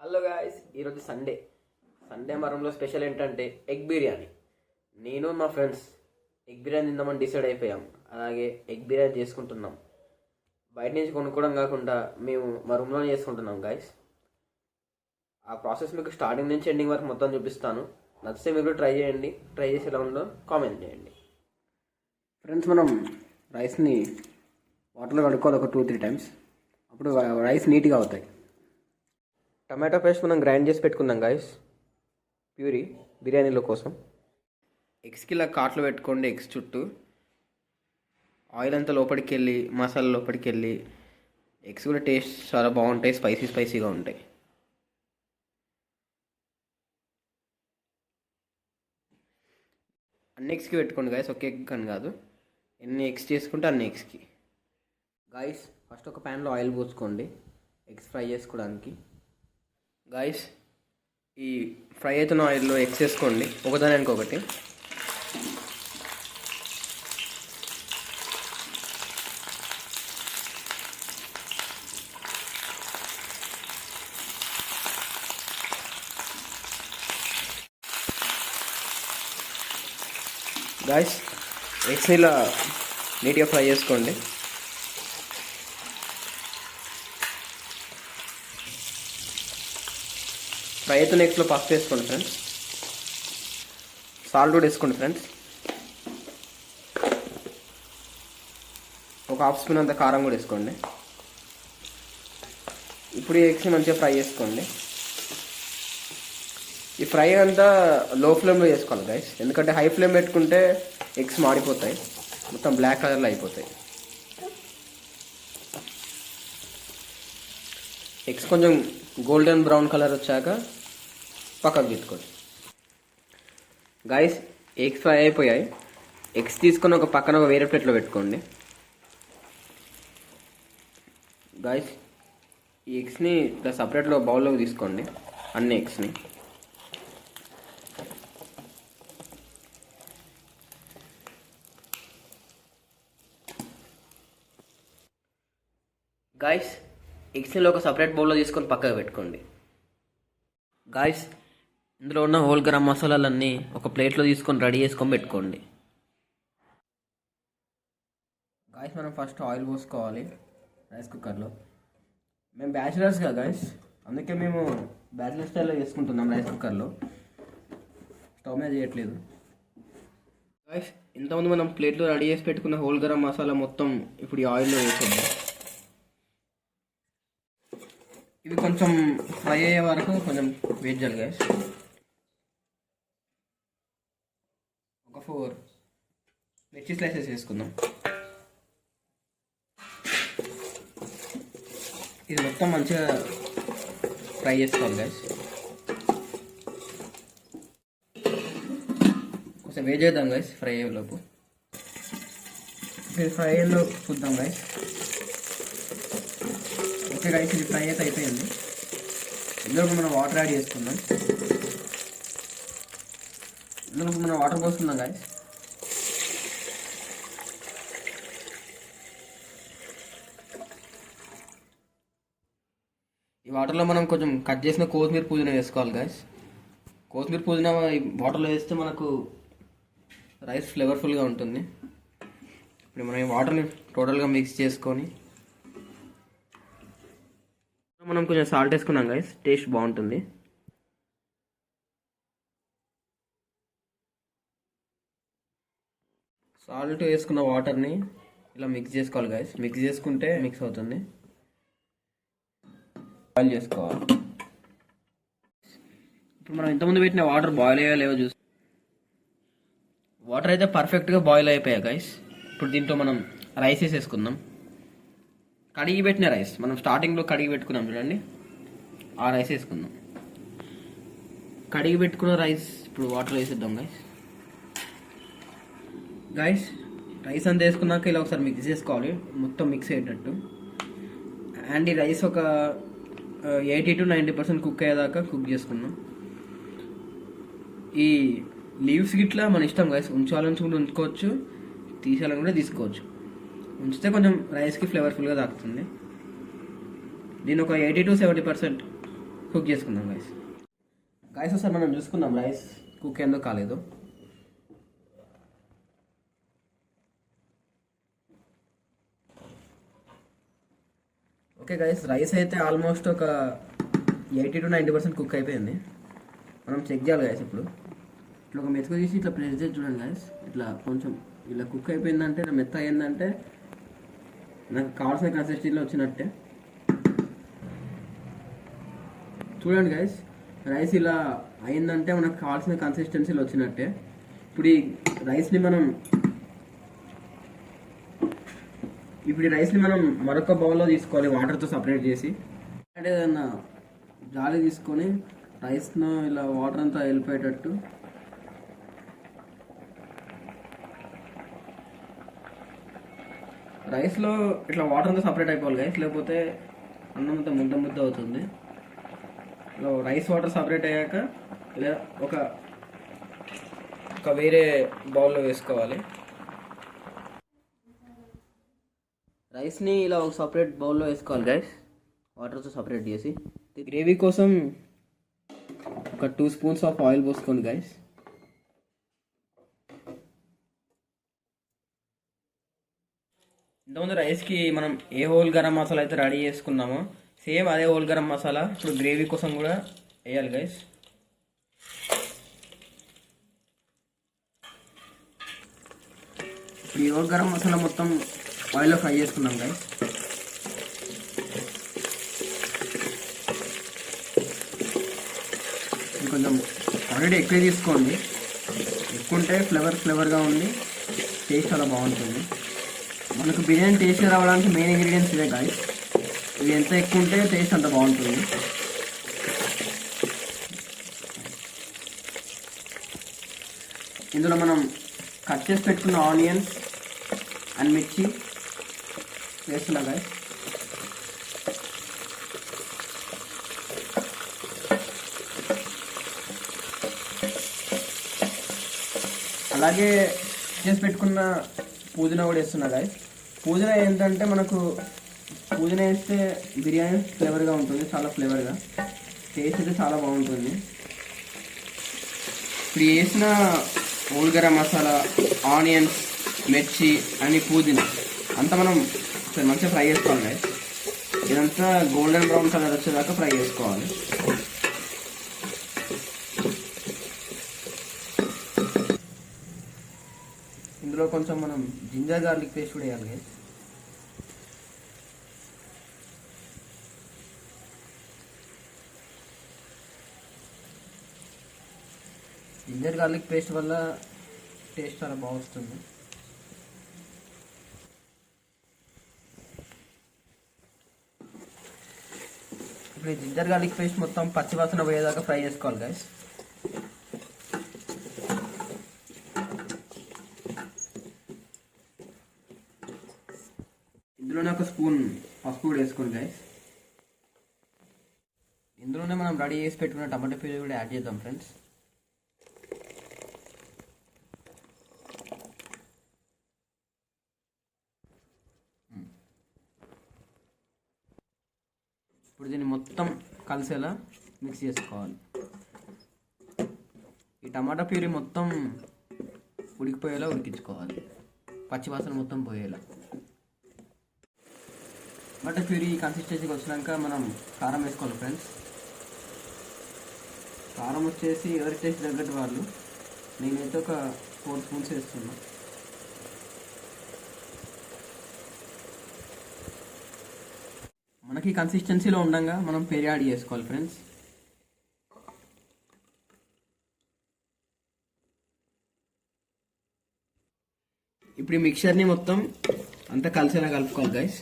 Hello guys, ఈరోజు Sunday మరంలో special ఏంటంటే egg biryani. నేను మా ఫ్రెండ్స్ ఎగ్ బిర్యానీ తిందామని డిసైడ్ అయిపోయాం. అలాగే ఎగ్ బిర్యానీ చేసుకుంటున్నాం. బయట నుంచి కొనుక్కోవడం కాకుండా మేము మా రూమ్లోనే చేసుకుంటున్నాం గాయస్. ఆ ప్రాసెస్ మీకు స్టార్టింగ్ నుంచి ఎండింగ్ వరకు మొత్తం చూపిస్తాను. నచ్చితే మీరు ట్రై చేయండి. ట్రై చేసి ఎలా ఉందో కామెంట్ చేయండి. ఫ్రెండ్స్, మనం రైస్ని వాటర్లో కడుక్కోవాలి ఒక 2-3 టైమ్స్. అప్పుడు రైస్ నీట్గా అవుతాయి. టమాటో పేస్ట్ మనం గ్రైండ్ చేసి పెట్టుకుందాం గాయస్, ప్యూరీ బిర్యానీలో కోసం. ఎగ్స్కి ఇలా కాట్లు పెట్టుకోండి. ఎగ్స్ చుట్టూ ఆయిల్ అంతా లోపలికి వెళ్ళి మసాలా లోపలికి వెళ్ళి ఎగ్స్ కూడా టేస్ట్ చాలా బాగుంటాయి. స్పైసీగా ఉంటాయి. అన్ని ఎగ్స్కి పెట్టుకోండి గాయస్, ఒక ఎగ్ అని కాదు. ఎన్ని ఎగ్స్ చేసుకుంటే అన్ని ఎగ్స్కి. గాయస్, ఫస్ట్ ఒక ప్యాన్లో ఆయిల్ పోసుకోండి ఎగ్స్ ఫ్రై చేసుకోవడానికి. గాయస్, ఈ ఫ్రై అవుతున్న ఆయిల్లో ఎగ్స్ వేసుకోండి ఒకదానికి ఒకటి. గాయస్, ఎగ్స్ని ఇలా నీట్గా ఫ్రై చేసుకోండి. ఫ్రై అయితే నెక్స్ట్లో పసుపు వేసుకోండి ఫ్రెండ్స్. సాల్ట్ కూడా వేసుకోండి ఫ్రెండ్స్. ఒక హాఫ్ స్పూన్ అంత కారం కూడా వేసుకోండి. ఇప్పుడు ఈ ఎగ్స్ని మంచిగా ఫ్రై చేసుకోండి. ఈ ఫ్రై అంతా లో ఫ్లేమ్లో చేసుకోవాలి గైస్, ఎందుకంటే హై ఫ్లేమ్ పెట్టుకుంటే ఎగ్స్ మాడిపోతాయి, మొత్తం బ్లాక్ కలర్లో అయిపోతాయి. ఎగ్స్ కొంచెం గోల్డెన్ బ్రౌన్ కలర్ వచ్చాక పక్కకు పెట్టుకోండి. గాయస్, ఎగ్స్ ఫ్రై అయిపోయాయి. ఎగ్స్ తీసుకొని ఒక పక్కన ఒక వేరే ప్లేట్లో పెట్టుకోండి. గాయస్, ఈ ఎగ్స్ని ఇట్లా సపరేట్లో బౌల్లోకి తీసుకోండి, అన్ని ఎగ్స్ని. గాయస్, ఎగ్స్ని ఒక సపరేట్ బౌల్లో తీసుకొని పక్కకు పెట్టుకోండి. గాయస్, ఇందులో ఉన్న హోల్ గరం మసాలాలన్నీ ఒక ప్లేట్లో తీసుకొని రెడీ చేసుకొని పెట్టుకోండి. గాయస్, మనం ఫస్ట్ ఆయిల్ పోసుకోవాలి రైస్ కుక్కర్లో. మేము బ్యాచిలర్స్గా గాయస్, అందుకే మేము బ్యాచిలర్ స్టైల్లో చేసుకుంటున్నాం రైస్ కుక్కర్లో, స్టవ్ మీద చేయట్లేదు. గాయస్, ఇంతకుముందు మనం ప్లేట్లో రెడీ చేసి పెట్టుకున్న హోల్ గరం మసాలా మొత్తం ఇప్పుడు ఈ ఆయిల్లో వేసేద్దాం. ఇవి కొంచెం ఫ్రై అయ్యే వరకు కొంచెం వెయిట్ చేయాలి గైస్. ఒక 4 మిర్చి స్లైసెస్ వేసుకుందాం. ఇది మొత్తం మంచిగా ఫ్రై చేసుకోవాలి గైస్. కొంచెం వెయిట్ చేద్దాం గైస్ ఫ్రై అయ్యేలోపు. ఫ్రై అయ్యేలో చూద్దాం గైస్. ఓకే గైస్, ఇది ఫ్రై అయితే అయిపోయింది. ఇందులో మనం వాటర్ యాడ్ చేసుకుందాం. ఇందులో మనం వాటర్ పోసుకుందాం గైస్. ఈ వాటర్లో మనం కొంచెం కట్ చేసిన కొత్తిమీర పుదీనా వేసుకోవాలి గైస్. కొత్తిమీర పుదీనా ఈ వాటర్లో వేస్తే మనకు రైస్ ఫ్లేవర్ఫుల్గా ఉంటుంది. ఇప్పుడు మనం ఈ వాటర్ని టోటల్గా మిక్స్ చేసుకొని మనం కొంచెం సాల్ట్ వేసుకున్నాం గైస్, టేస్ట్ బాగుంటుంది. సాల్ట్ వేసుకున్న వాటర్ని ఇలా మిక్స్ చేసుకోవాలి గైస్. మిక్స్ చేసుకుంటే మిక్స్ అవుతుంది. బాయిల్ చేసుకోవాలి. ఇప్పుడు మనం ఇంతకుముందు పెట్టిన వాటర్ బాయిల్ అయ్యా లేవో చూసి. వాటర్ అయితే పర్ఫెక్ట్గా బాయిల్ అయిపోయాయి గైస్. ఇప్పుడు దీంట్లో మనం రైస్ వేసేసుకుందాం. కడిగి పెట్టిన రైస్, మనం స్టార్టింగ్లో కడిగి పెట్టుకున్నాం చూడండి, ఆ రైస్ వేసుకుందాం. కడిగి పెట్టుకున్న రైస్ ఇప్పుడు వాటర్లో వేసేద్దాం గైస్. గైస్, రైస్ అంతా వేసుకున్నాక ఇలా ఒకసారి మిక్స్ చేసుకోవాలి, మొత్తం మిక్స్ అయ్యేటట్టు. అండ్ ఈ రైస్ ఒక 80-90% కుక్ అయ్యేదాకా కుక్ చేసుకుందాం. ఈ లీవ్స్ గిట్లా మన ఇష్టం గైస్, ఉంచాలని కూడా ఉంచుకోవచ్చు, తీసేయాలని కూడా తీసుకోవచ్చు. ఉంచితే కొంచెం రైస్కి ఫ్లేవర్ఫుల్గా తాకుతుంది. దీన్ని ఒక 80-70% కుక్ చేసుకుందాం గైస్. ఒకసారి మనం చూసుకుందాం రైస్ కుక్ ఎందుకు కాలేదు. ఓకే గైస్, రైస్ అయితే ఆల్మోస్ట్ ఒక 80 to 90% కుక్ అయిపోయింది. మనం చెక్ చేయాలి గైస్. ఇప్పుడు ఇట్లా ఒక మెతుకు తీసి ఇట్లా ప్రెస్ చేసి చూడండి గైస్. ఇట్లా కొంచెం ఇలా కుక్ అయిపోయిందంటే, ఇలా మెత్త అయిందంటే నాకు కావాల్సిన కన్సిస్టెన్సీలో వచ్చినట్టే. చూడండి గైస్, రైస్ ఇలా అయిందంటే మనకు కావాల్సిన కన్సిస్టెన్సీలో వచ్చినట్టే. ఇప్పుడు ఈ రైస్ని మనం మరొక బౌల్లో తీసుకోవాలి, వాటర్తో సపరేట్ చేసి. అంటే ఏదన్నా జాలి తీసుకొని రైస్ను ఇలా వాటర్ అంతా వెళ్ళిపోయేటట్టు రైస్లో ఇట్లా వాటర్ అంతా సపరేట్ అయిపోవాలి గైస్, లేకపోతే అన్నం అంతా ముద్ద అవుతుంది. ఇలా రైస్ వాటర్ సపరేట్ అయ్యాక ఇలా ఒక వేరే బౌల్లో వేసుకోవాలి. రైస్ని ఇలా ఒక సపరేట్ బౌల్లో వేసుకోవాలి గైస్, వాటర్తో సపరేట్ చేసి. గ్రేవీ కోసం ఒక 2 స్పూన్స్ ఆఫ్ ఆయిల్ పోసుకోండి గైస్. ఇంతకుముందు రైస్కి మనం ఏ హోల్ గరం మసాలా అయితే రెడీ చేసుకున్నామో సేమ్ అదే హోల్ గరం మసాలా ఇప్పుడు గ్రేవీ కోసం కూడా వేయాలి గైస్. ఇప్పుడు ఈ హోల్ గరం మసాలా మొత్తం ఆయిల్లో ఫ్రై చేసుకున్నాం గైస్. కొంచెం ఆల్రెడీ ఎక్కువ తీసుకోండి, ఎక్కువ ఉంటే ఫ్లేవర్గా ఉంది, టేస్ట్ చాలా బాగుంటుంది. మనకు బిర్యానీ టేస్ట్ రావడానికి మెయిన్ ఇంగ్రీడియంట్స్ ఇవే గైస్. ఇవి ఎంత ఎక్కువ ఉంటే టేస్ట్ అంత బాగుంటుంది. ఇందులో మనం కట్ చేసి పెట్టుకున్న ఆనియన్స్ అండ్ మిర్చి వేస్తున్నా గైస్. అలాగే చేసి పెట్టుకున్న పుదీనా కూడా వేస్తున్నా గైస్. పుదీనా ఏంటంటే మనకు పుదీనా వేస్తే బిర్యానీ ఫ్లేవర్గా ఉంటుంది, చాలా ఫ్లేవర్గా, టేస్ట్ అయితే చాలా బాగుంటుంది. ఇప్పుడు వేసిన హోల్ గరం మసాలా, ఆనియన్స్, మిర్చి అని పుదీనా అంతా మనం మంచిగా ఫ్రై చేసుకోవాలి గైస్. ఇదంతా గోల్డెన్ బ్రౌన్ కలర్ వచ్చేదాకా ఫ్రై చేసుకోవాలి. ఇందులో కొంచెం మనం జింజర్ గార్లిక్ పేస్ట్ కూడా వేయాలి గైస్. జింజర్ గార్లిక్ పేస్ట్ వల్ల టేస్ట్ చాలా బాగా వస్తుంది. ఇప్పుడు ఈ జింజర్ గార్లిక్ పేస్ట్ మొత్తం పచ్చివాసన పోయేదాకా ఫ్రై చేసుకోవాలి గైస్. ఇందులోనే ఒక స్పూన్ పసుపు కూడా వేసుకోండి గైస్. ఇందులోనే మనం రెడీ చేసి పెట్టుకున్న టమాటో ప్యూరీ కూడా యాడ్ చేద్దాం ఫ్రెండ్స్. ఇప్పుడు దీన్ని మొత్తం కలిసేలా మిక్స్ చేసుకోవాలి. ఈ టమాటా ప్యూరీ మొత్తం ఉడికిపోయేలా ఉడికించుకోవాలి, పచ్చివాసన మొత్తం పోయేలా. టమాటా ప్యూరీ కన్సిస్టెన్సీకి వచ్చినాక మనం కారం వేసుకోవాలి ఫ్రెండ్స్. కారం వచ్చేసి ఎవరి టేస్ట్ తగ్గట్టు వాళ్ళు, నేనైతే ఒక 4 స్పూన్స్ వేస్తున్నా. మనకి కన్సిస్టెన్సీలో ఉండగా మనం పెరుగు యాడ్ చేసుకోవాలి ఫ్రెండ్స్. ఇప్పుడు ఈ మిక్చర్ని మొత్తం అంతా కలిసేలా కలుపుకోవాలి గైస్.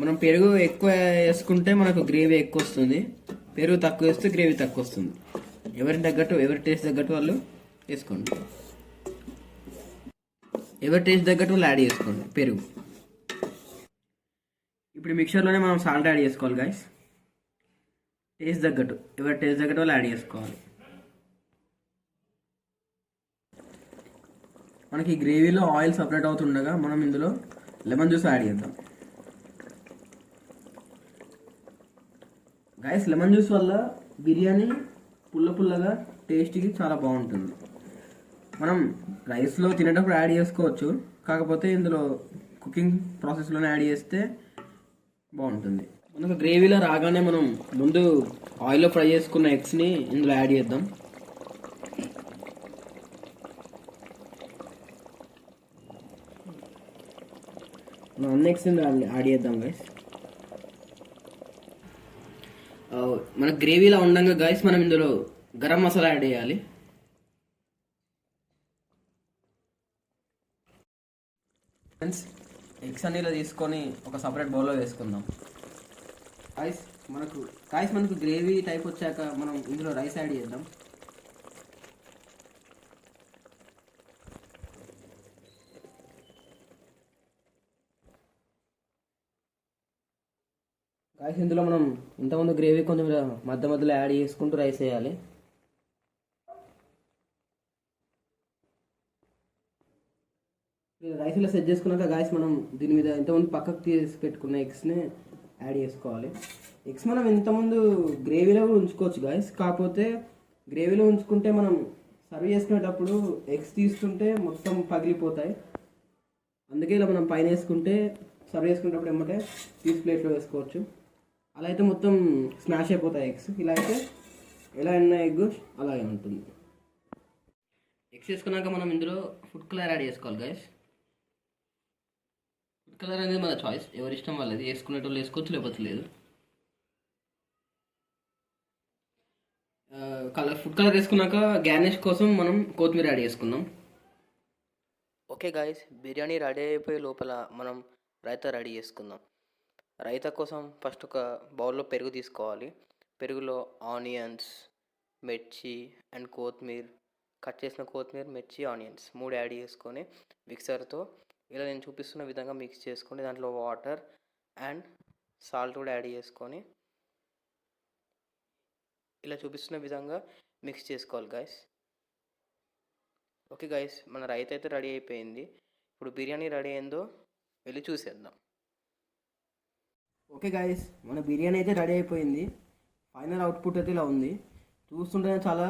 మనం పెరుగు ఎక్కువ వేసుకుంటే మనకు గ్రేవీ ఎక్కువ వస్తుంది, పెరుగు తక్కువ వేస్తే గ్రేవీ తక్కువ వస్తుంది. ఎవరి టేస్ట్ తగ్గట్టు వాళ్ళు వేసుకోండి, ఎవరి టేస్ట్ తగ్గట్టు వాళ్ళు యాడ్ చేసుకోండి పెరుగు. ఇప్పుడు మిక్చర్లోనే మనం సాల్ట్ యాడ్ చేసుకోవాలి గైస్. టేస్ట్ తగ్గట్టు, ఎవరి టేస్ట్ తగ్గట్టు వాళ్ళు యాడ్ చేసుకోవాలి. మనకి గ్రేవీలో ఆయిల్ సపరేట్ అవుతుండగా మనం ఇందులో లెమన్ జ్యూస్ యాడ్ చేద్దాం. గైస్ లెమన్ జ్యూస్ వల్ల బిర్యానీ పుల్లగా టేస్ట్కి చాలా బాగుంటుంది. మనం రైస్లో తినేటప్పుడు యాడ్ చేసుకోవచ్చు, కాకపోతే ఇందులో కుకింగ్ ప్రాసెస్లోనే యాడ్ చేస్తే బాగుంటుంది. మనకు గ్రేవీలో రాగానే మనం ముందు ఆయిల్లో ఫ్రై చేసుకున్న ఎగ్స్ని ఇందులో యాడ్ చేద్దాం. మనం అన్ని ఎగ్స్ యాడ్ చేద్దాం గైస్. మన గ్రేవీలా ఉండగా గైస్ మనం ఇందులో గరం మసాలా యాడ్ చేయాలి. ఫ్రెండ్స్, ఎగ్స్ అన్ని ఇలా తీసుకొని ఒక సపరేట్ బౌల్లో వేసుకుందాం. మనకు గ్రేవీ టైప్ వచ్చాక మనం ఇందులో రైస్ యాడ్ చేద్దాం. గాయస్ ఇందులో మనం ఇంతకుముందు గ్రేవీ కొంచెం మధ్యలో యాడ్ చేసుకుంటూ రైస్ వేయాలి. రైస్ ఇలా సెట్ చేసుకున్నాక గాయస్ మనం దీని మీద ఇంతకుముందు పక్కకు తీసి పెట్టుకున్న ఎగ్స్ని యాడ్ చేసుకోవాలి. ఎగ్స్ మనం ఇంతకుముందు గ్రేవీలో కూడా ఉంచుకోవచ్చు గాయస్, కాకపోతే గ్రేవీలో ఉంచుకుంటే మనం సర్వ్ చేసుకునేటప్పుడు ఎగ్స్ తీస్తుంటే మొత్తం పగిలిపోతాయి. అందుకే ఇలా మనం పైన వేసుకుంటే సర్వ్ చేసుకునేటప్పుడు ఏమంటే తీసి ప్లేట్లో వేసుకోవచ్చు. అలా అయితే మొత్తం స్మాష్ అయిపోతాయి ఎగ్స్. ఇలా అయితే ఎలా అయినా ఎగ్ అలాగే ఉంటుంది. ఎగ్స్ వేసుకున్నాక మనం ఇందులో ఫుడ్ కలర్ యాడ్ చేసుకోవాలి గైస్. ఫుడ్ కలర్ అనేది మన చాయిస్, ఎవరి ఇష్టం వాళ్ళది. వేసుకునేటోళ్ళు వేసుకోవచ్చు, లేకపోతే లేదు. ఫుడ్ కలర్ వేసుకున్నాక గార్నిష్ కోసం మనం కొత్తిమీర యాడ్ చేసుకుందాం. ఓకే గాయస్, బిర్యానీ రెడీ అయిపోయే లోపల మనం రైతా రెడీ చేసుకుందాం. రైతా కోసం ఫస్ట్ ఒక బౌల్లో పెరుగు తీసుకోవాలి. పెరుగులో ఆనియన్స్, మిర్చి అండ్ కొత్తిమీర, కట్ చేసిన కొత్తిమీర, మిర్చి, ఆనియన్స్ 3 యాడ్ చేసుకొని మిక్సర్తో ఇలా నేను చూపిస్తున్న విధంగా మిక్స్ చేసుకొని దాంట్లో వాటర్ అండ్ సాల్ట్ కూడా యాడ్ చేసుకొని ఇలా చూపిస్తున్న విధంగా మిక్స్ చేసుకోవాలి గాయస్. ఓకే గాయస్, మన రైతా అయితే రెడీ అయిపోయింది. ఇప్పుడు బిర్యానీ రెడీ అయిందో వెళ్ళి చూసేద్దాం. ఓకే గాయస్, మన బిర్యానీ అయితే రెడీ అయిపోయింది. ఫైనల్ అవుట్పుట్ అయితే ఇలా ఉంది. చూస్తుంటేనే చాలా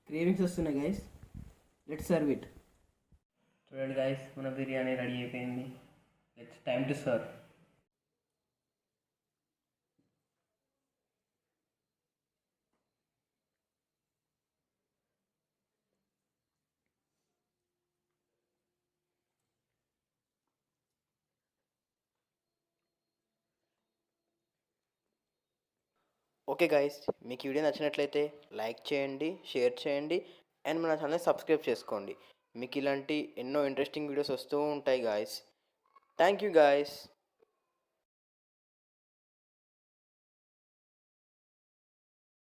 క్రేవింగ్స్ వస్తున్నాయి గైస్. Let's serve it. చూడండి గైస్, మన బిర్యానీ రెడీ అయిపోయింది. It's time to serve. Okay guys, మీకు వీడియో నచ్చినట్లయితే లైక్ చేయండి, షేర్ చేయండి అండ్ మన ఛానల్ సబ్స్క్రైబ్ చేసుకోండి. మీకు ఇలాంటి ఎన్నో ఇంట్రెస్టింగ్ వీడియోస్ వస్తూ ఉంటాయి గాయస్. Thank you guys.